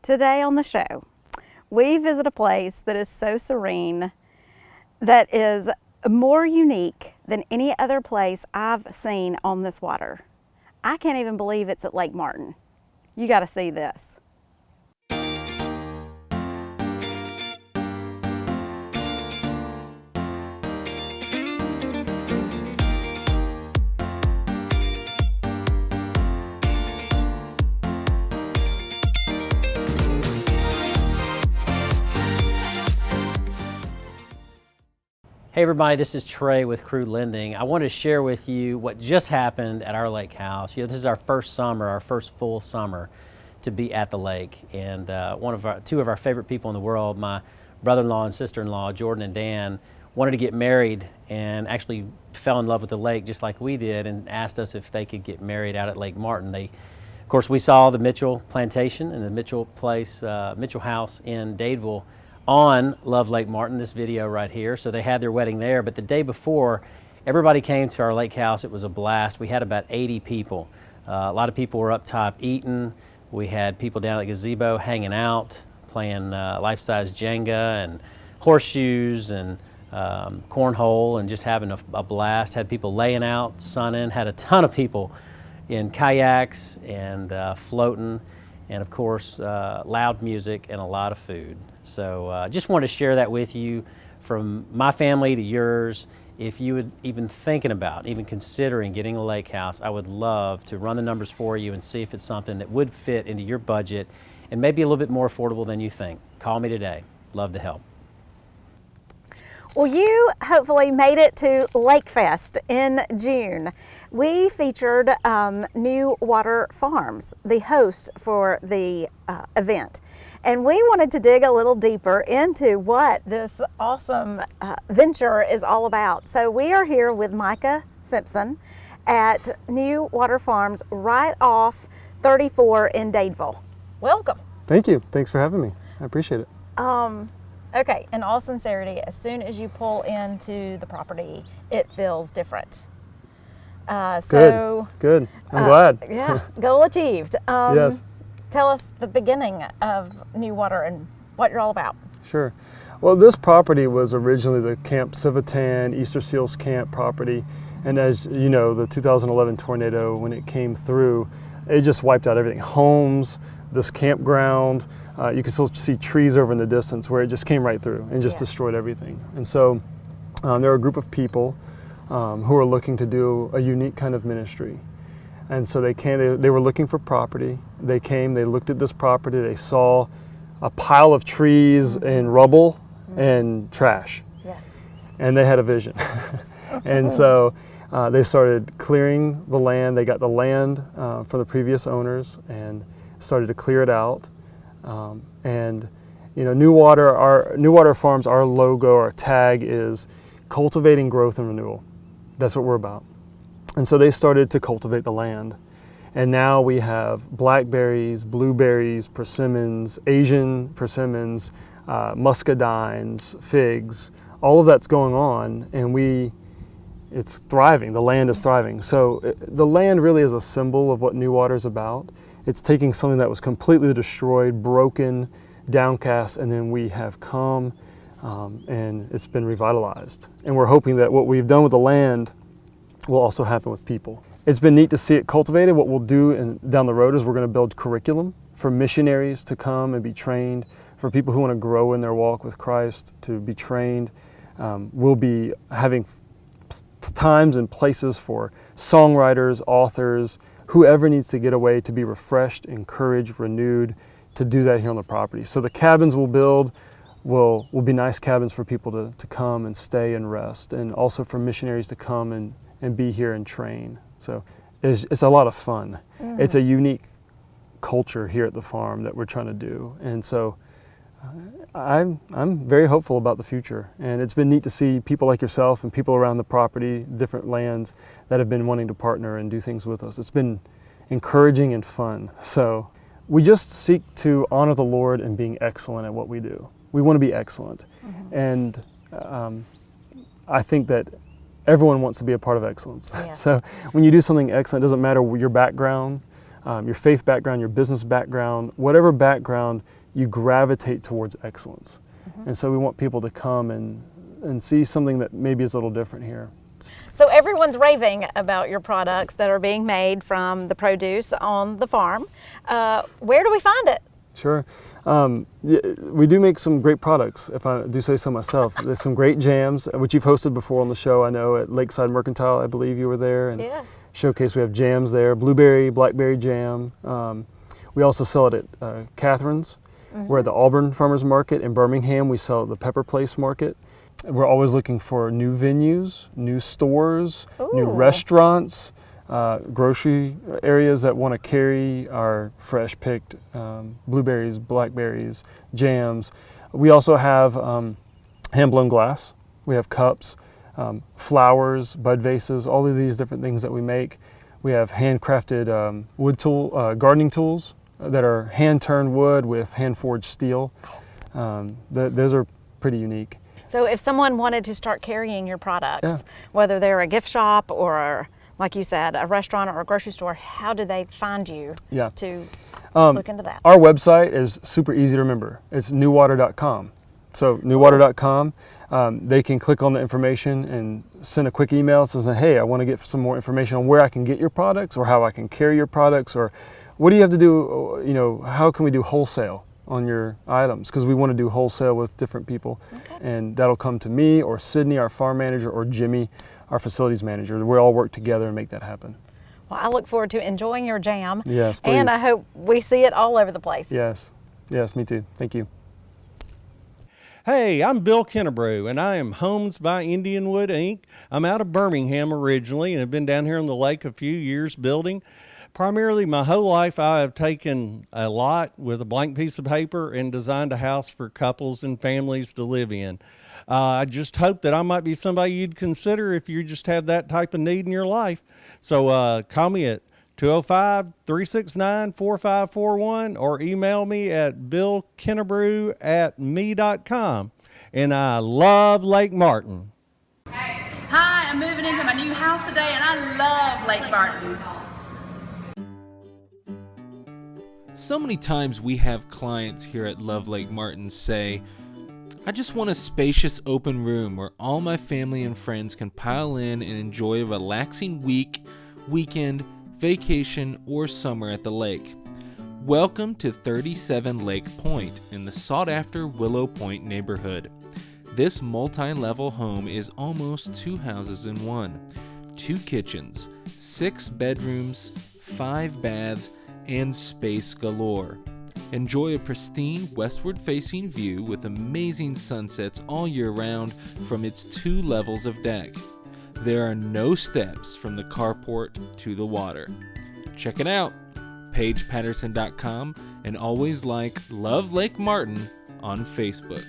Today on the show, we visit a place that is so serene, that is more unique than any other place I've seen on this water. I can't even believe it's at Lake Martin. You got to see this. Hey everybody, this is Trey with Crew Lending. I want to share with you what just happened at our lake house. This is our first summer, our first full summer to be at the lake. And two of our favorite people in the world, my brother-in-law and sister-in-law, Jordan and Dan, wanted to get married and actually fell in love with the lake just like we did and asked us if they could get married out at Lake Martin. Of course, we saw the Mitchell Plantation and the Mitchell House in Dadeville on Love Lake Martin, this video right here. So they had their wedding there, but the day before, everybody came to our lake house. It was a blast. We had about 80 people. A lot of people were up top eating. We had people down at the gazebo hanging out, playing life-size Jenga and horseshoes and cornhole and just having a blast. Had people laying out, sunning, had a ton of people in kayaks and floating. And of course, loud music and a lot of food. So just wanted to share that with you from my family to yours. If you would even considering getting a lake house, I would love to run the numbers for you and see if it's something that would fit into your budget and maybe a little bit more affordable than you think. Call me today. Love to help. Well, you hopefully made it to Lake Fest in June. We featured New Water Farms, the host for the event. And we wanted to dig a little deeper into what this awesome venture is all about. So we are here with Micah Simpson at New Water Farms right off 34 in Dadeville. Welcome. Thank you. Thanks for having me. I appreciate it. Okay, in all sincerity, as soon as you pull into the property, it feels different. Good. I'm glad. Yeah, goal achieved. Yes. Tell us the beginning of New Water and what you're all about. Sure. Well, this property was originally the Camp Civitan Easter Seals Camp property. And as you know, the 2011 tornado, when it came through, it just wiped out everything. Homes, this campground, you can still see trees over in the distance where it just came right through and just destroyed everything. And so there were a group of people who were looking to do a unique kind of ministry. And so they came, they were looking for property. They came, they looked at this property, they saw a pile of trees and rubble and trash. Yes. And they had a vision. And so they started clearing the land. They got the land from the previous owners and started to clear it out. And you know, New Water Farms, our logo, our tag is cultivating growth and renewal. That's what we're about. And so they started to cultivate the land. And now we have blackberries, blueberries, persimmons, Asian persimmons, muscadines, figs, all of that's going on, and it's thriving. The land is thriving. So the land really is a symbol of what New Water is about. It's taking something that was completely destroyed, broken, downcast, and then we have come and it's been revitalized. And we're hoping that what we've done with the land will also happen with people. It's been neat to see it cultivated. What we'll do down the road is we're going to build curriculum for missionaries to come and be trained, for people who want to grow in their walk with Christ to be trained. We'll be having times and places for songwriters, authors, whoever needs to get away to be refreshed, encouraged, renewed, to do that here on the property. So the cabins we'll build will be nice cabins for people to come and stay and rest, and also for missionaries to come and be here and train. So it's a lot of fun. Mm-hmm. It's a unique culture here at the farm that we're trying to do. And so I'm very hopeful about the future. And it's been neat to see people like yourself and people around the property, different lands, that have been wanting to partner and do things with us. It's been encouraging and fun. So we just seek to honor the Lord and being excellent at what we do. We want to be excellent. Mm-hmm. And I think that everyone wants to be a part of excellence. Yes. So when you do something excellent, it doesn't matter your background, your faith background, your business background, whatever background, you gravitate towards excellence. And so we want people to come and see something that maybe is a little different here. So everyone's raving about your products that are being made from the produce on the farm. Where do we find it? Sure. We do make some great products, if I do say so myself. There's some great jams, which you've hosted before on the show. I know at Lakeside Mercantile, I believe you were there. And Yes. showcase, we have jams there, blueberry, blackberry jam. We also sell it at Catherine's. We're at the Auburn Farmers Market in Birmingham. We sell at the Pepper Place Market. We're always looking for new venues, new stores, new Ooh. restaurants, grocery areas that want to carry our fresh picked blueberries, blackberries, jams. We also have hand-blown glass. We have cups, flowers, bud vases, all of these different things that we make. We have handcrafted gardening tools that are hand-turned wood with hand-forged steel. Those are pretty unique. So if someone wanted to start carrying your products, Yeah. whether they're a gift shop or, like you said, a restaurant or a grocery store, how do they find you Yeah. to look into that? Our website is super easy to remember. It's newwater.com. So newwater.com, they can click on the information and send a quick email saying, hey, I want to get some more information on where I can get your products or how I can carry your products, or what do you have to do, how can we do wholesale on your items? Because we want to do wholesale with different people. And that'll come to me or Sydney, our farm manager, or Jimmy, our facilities manager. We all work together and make that happen. Well, I look forward to enjoying your jam. Yes, And please. I hope we see it all over the place. Yes, me too. Thank you. Hey, I'm Bill Kennebrew, and I am Homes by Indianwood, Inc. I'm out of Birmingham originally and have been down here on the lake a few years building. Primarily, my whole life, I have taken a lot with a blank piece of paper and designed a house for couples and families to live in. I just hope that I might be somebody you'd consider if you just have that type of need in your life. So call me at 205-369-4541 or email me at billkennebrew@me.com. And I love Lake Martin. Hi, I'm moving into my new house today and I love Lake Martin. So many times we have clients here at Love Lake Martin say, I just want a spacious open room where all my family and friends can pile in and enjoy a relaxing week, weekend, vacation, or summer at the lake. Welcome to 37 Lake Point in the sought-after Willow Point neighborhood. This multi-level home is almost 2 houses in one. 2 kitchens, 6 bedrooms, 5 baths, and space galore. Enjoy a pristine westward-facing view with amazing sunsets all year round from its 2 levels of deck. There are no steps from the carport to the water. Check it out, PaigePatterson.com, and always like Love Lake Martin on Facebook.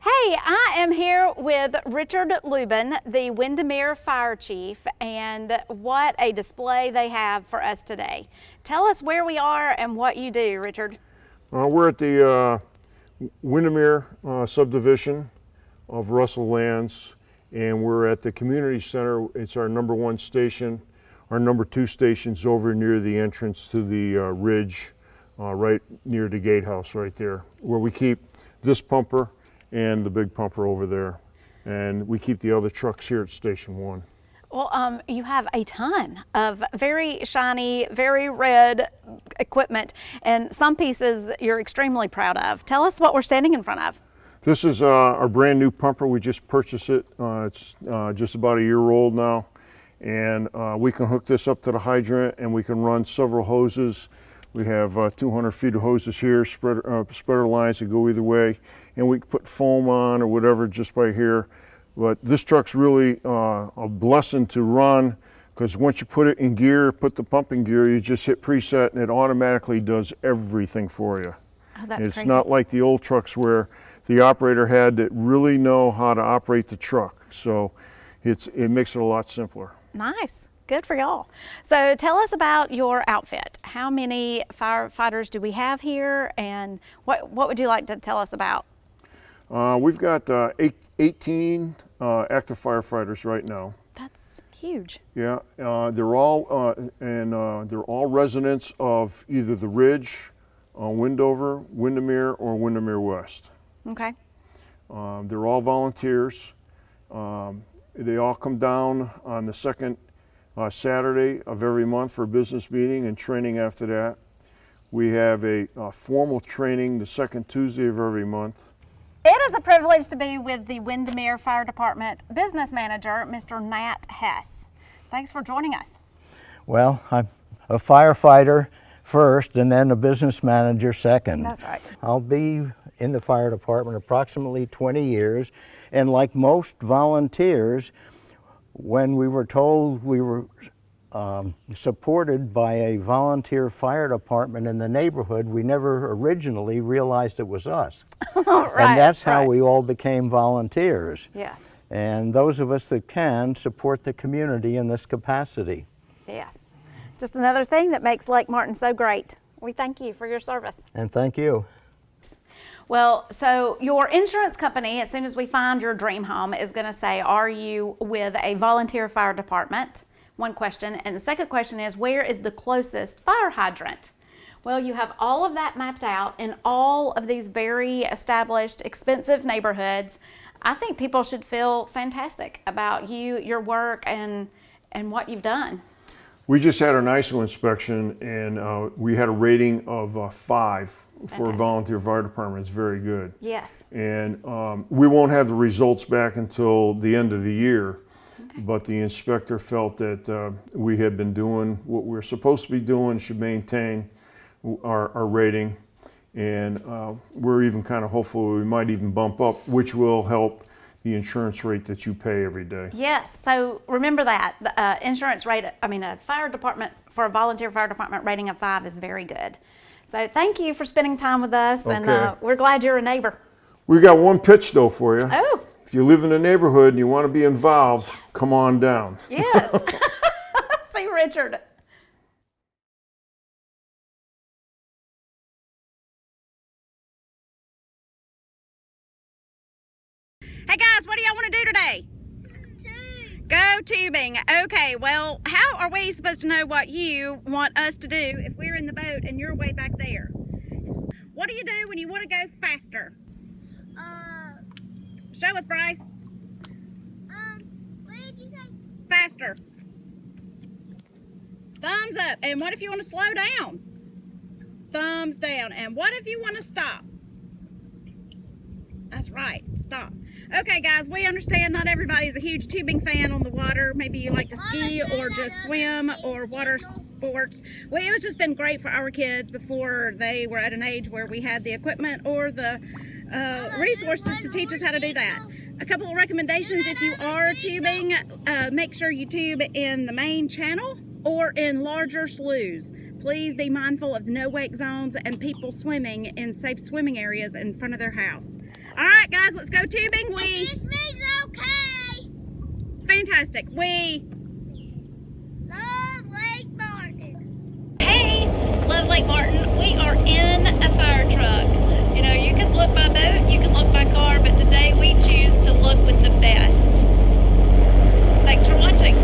Hey, I am here with Richard Lubin, the Windermere Fire Chief, and what a display they have for us today. Tell us where we are and what you do, Richard. We're at the Windermere subdivision of Russell Lands, and we're at the community center. It's our number 1 station. Our number 2 station's over near the entrance to the ridge, right near the gatehouse right there, where we keep this pumper and the big pumper over there. And we keep the other trucks here at Station 1. Well, you have a ton of very shiny, very red equipment, and some pieces you're extremely proud of. Tell us what we're standing in front of. This is our brand new pumper. We just purchased it. It's just about a year old now. And we can hook this up to the hydrant and we can run several hoses. We have 200 feet of hoses here, spreader lines that go either way. And we can put foam on or whatever just by here. But this truck's really a blessing to run, because once you put it in gear, put the pump in gear, you just hit preset and it automatically does everything for you. Oh, that's It's crazy. not like the old trucks where the operator had to really know how to operate the truck. So it makes it a lot simpler. Nice. Good for y'all. So tell us about your outfit. How many firefighters do we have here, and what would you like to tell us about? We've got 18 active firefighters right now. That's Huge. Yeah, they're all residents of either the Ridge, Windover, Windermere, or Windermere West. Okay. They're all volunteers. They all come down on the second Saturday of every month for a business meeting and training after that. We have a formal training the second Tuesday of every month. It is a privilege to be with the Windermere Fire Department Business Manager, Mr. Nat Hess. Thanks for joining us. Well, I'm a firefighter first and then a business manager second. That's right. I'll be in the fire department approximately 20 years, and like most volunteers, when we were told we were supported by a volunteer fire department in the neighborhood, we never originally realized it was us. And that's how we all became volunteers. Yes. And those of us that can support the community in this capacity. Yes. Just another thing that makes Lake Martin so great. We thank you for your service. And thank you. Well, so your insurance company, as soon as we find your dream home, is going to say, are you with a volunteer fire department? One question. And the second question is, where is the closest fire hydrant? Well, you have all of that mapped out in all of these very established, expensive neighborhoods. I think people should feel fantastic about you, your work, and what you've done. We just had an ISO inspection, and we had a rating of 5 for a volunteer fire department. It's very good. Yes. And we won't have the results back until the end of the year. Okay. But the inspector felt that we had been doing what we're supposed to be doing, should maintain our rating. And we're even kind of hopeful we might even bump up, which will help the insurance rate that you pay every day. Yes, so remember that. The insurance rate, a fire department, for a volunteer fire department rating of 5 is very good. So thank you for spending time with us, Okay. and we're glad you're a neighbor. We got one pitch though for you. Oh. If you live in the neighborhood and you want to be involved, yes, come on down. Yes. See Richard. Hey guys, what do y'all want to do today? Go tubing. Okay, well, how are we supposed to know what you want us to do if we're in the boat and you're way back there? What do you do when you want to go faster? Show us, Bryce. What did you say? Faster. Thumbs up. And what if you want to slow down? Thumbs down. And what if you want to stop? That's right, stop. Okay guys, we understand not everybody's a huge tubing fan on the water. Maybe you like to ski or just swim or water sports. Well, it was just been great for our kids before they were at an age where we had the equipment or the resources to teach us how to do that. A couple of recommendations: if you are tubing, make sure you tube in the main channel or in larger sloughs. Please be mindful of no-wake zones and people swimming in safe swimming areas in front of their house. All right, guys, let's go tubing. This means okay. Fantastic. We love Lake Martin. Hey, love Lake Martin. We are in a fire truck. You know, you can look by boat, you can look by car, but today we choose to look with the best. Thanks for watching.